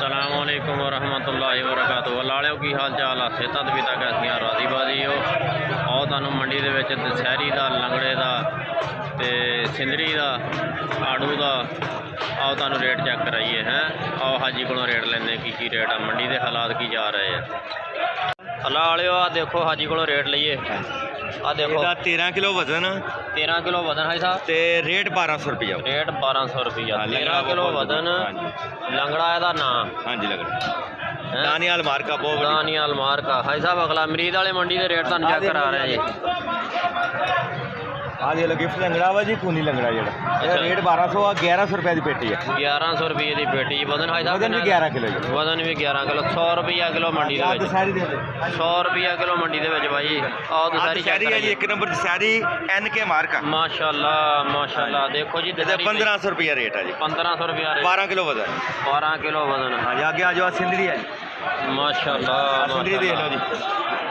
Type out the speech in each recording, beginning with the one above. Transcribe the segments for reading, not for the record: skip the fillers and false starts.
अस्सलामुअलैकुम वरहमतुल्लाहि वबरकातुहू। लालिओ की हाल चाल आ? सेहत भी तक ऐसियां राजी बाजी हो। आओ तुहानू मंडी दे विच दशहरी दा, लंगड़े दा ते सिंदरी दा, आड़ू दा आओ तुहानू रेट चेक कराइए हैं। आओ हाजी कोलों रेट लेंदे की रेट आ, मंडी दे हालात की जा रहे हैं। अल्लाह वालिओ आ देखो हाजी कोलों रेट लईए। आ देखो 13 किलो वजन 13 किलो वजन है साहब ते रेट 1200 रुपया। रेट 1200 रुपया। हाँ, 13 किलो वजन लंगड़ा दा नाम। हाँ जी लगड़ा दानियाल मार्का बहुत दानियाल मार्का भाई साहब। अगला मरीद वाले मंडी के रेट तुहानू चेक करा रहे हैं जी। आज ये गिफ्ट लंगड़ा वा जी, खूनी लंगड़ा जेड़ा रेट 1200 आ। 1100 रुपए की पेटी है। 1100 रुपये की पेटी। वजन है साहब वजन भी 11 किलो जी। वजन भी 11 किलो। 100 रुपया किलो मंडी दे विच। 100 रुपया किलो मंडी दे विच भाई। आओ दशहरी चेक है जी, एक नंबर दशहरी एनके मार्का माशाल्लाह माशाल्लाह। देखो जी 1500 रुपया रेट है जी। 1500 रुपया रेट। 12 किलो वजन। 12 किलो वजन। हाँ जी आगे आ जाओ। सिंदरी है माशाल्लाह। सिंदरी देख लो जी।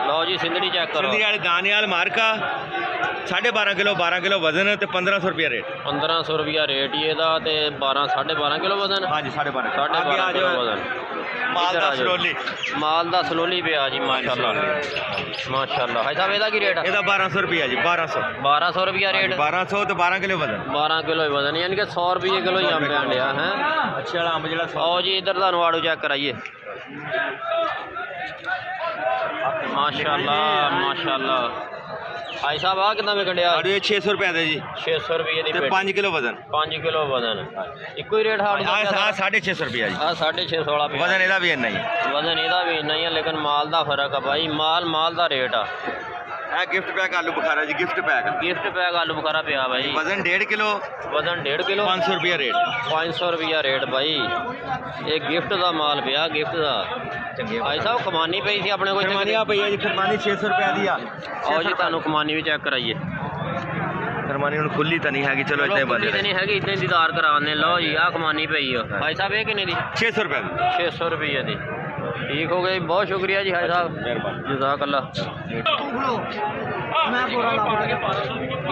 लो जी सिंदरी चेक करो। सिंदरी वाले दानियाल मार्का 12.5 किलो 12 किलो वजन ते 1500 रुपया रेट। 1500 रुपया रेट ही ਇਹਦਾ ਤੇ 12.5 किलो वजन। हाँ जी 12.5 किलो वजन। मालदा सलोली। मालदा सलोली पिया जी माशाल्लाह माशाल्लाह। भाई साहब ਇਹਦਾ ਕੀ रेट है? ਇਹਦਾ 1200 रुपया जी। 1200 रुपया रेट। 1200 तो 12 किलो वजन। 12 किलो ही वजन यानी कि 100 रुपये किलो ही अंब पैन लिया है। अच्छे वाला अंब जेड़ा आओ जी इधर ਤੁਹਾਨੂੰ ਆੜੂ चेक कराइए। माशाल्लाह माशाल्लाह। भाई साहब आ कितना में कटिया? आड़ू 600 रुपए दे जी। 600 रुपये की 5 किलो वजन। 5 किलो वजन। इको ही रेट है? 650 रुपया जी। 650 वाला वजन ਇਹਦਾ भी इन्ना ही। वजन ਇਹਦਾ भी इन्ना ही है लेकिन माल का फर्क है भाई। माल का रेट आ। ਇਹ ਗਿਫਟ ਪੈਕ ਆਲੂ ਬੁਖਾਰਾ ਜੀ। गिफ्ट पैक आलू बुखारा पिया भाई। वजन 1.5 किलो। वजन 1.5 किलो। 500 रुपया रेट। 500 रुपया रेट भाई। ये गिफ्ट का माल पिया गिफ्ट का। भाई साहब कमानी पई थी अपने को। खरमानी पई है जी। खरमानी 600 रुपया दी आ। आओ जी तुहानू कमानी भी चेक कराइए। खरमानी हुण खुली तो नहीं हैगी। चलो इतना ही बंद नहीं हैगी इतने दीदार कराने। लो जी आ कमानी पई है भाई साहब। ये किन्ने दी? 600 रुपया। 600 रुपये दी। ठीक हो गई। बहुत शुक्रिया जी भाई साहब। जज़ाकल्लाह।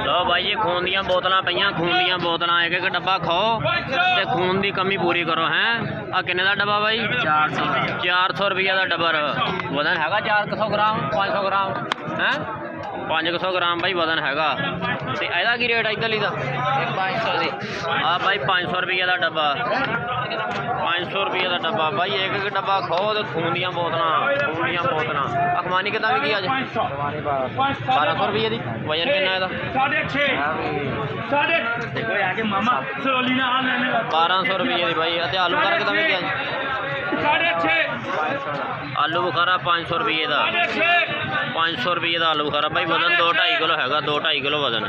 लो भाई ये खून दियाँ बोतलां पईयां। खून दियाँ बोतलां एक एक डब्बा खाओ ते खून की कमी पूरी करो हैं। आ किन्ने दा डब्बा भाई? 400 रुपये का डब्बा। वजन हैगा 400 ग्राम 500 ग्राम हैं। 500 ग्राम भाई वजन हैगा। ते ਇਹਦਾ ਕੀ रेट है इधरली दा? 500 दी। आ भाई 500 रुपये का डब्बा। 500 रुपये का डब्बा भाई। एक एक डब्बा खाओ तो खून दियाँ बोतलां। अखमानी कितना भी किया? 1200 रुपये की। वजन कितना है? 1200 रुपये की भाई। आलू बुखारा कितना भी किया? आलू बुखारा 500 रुपये का। 500 रुपये का आलू बुखारा भाई। वजन 2-2.5 किलो हैगा। 2-2.5 किलो वजन।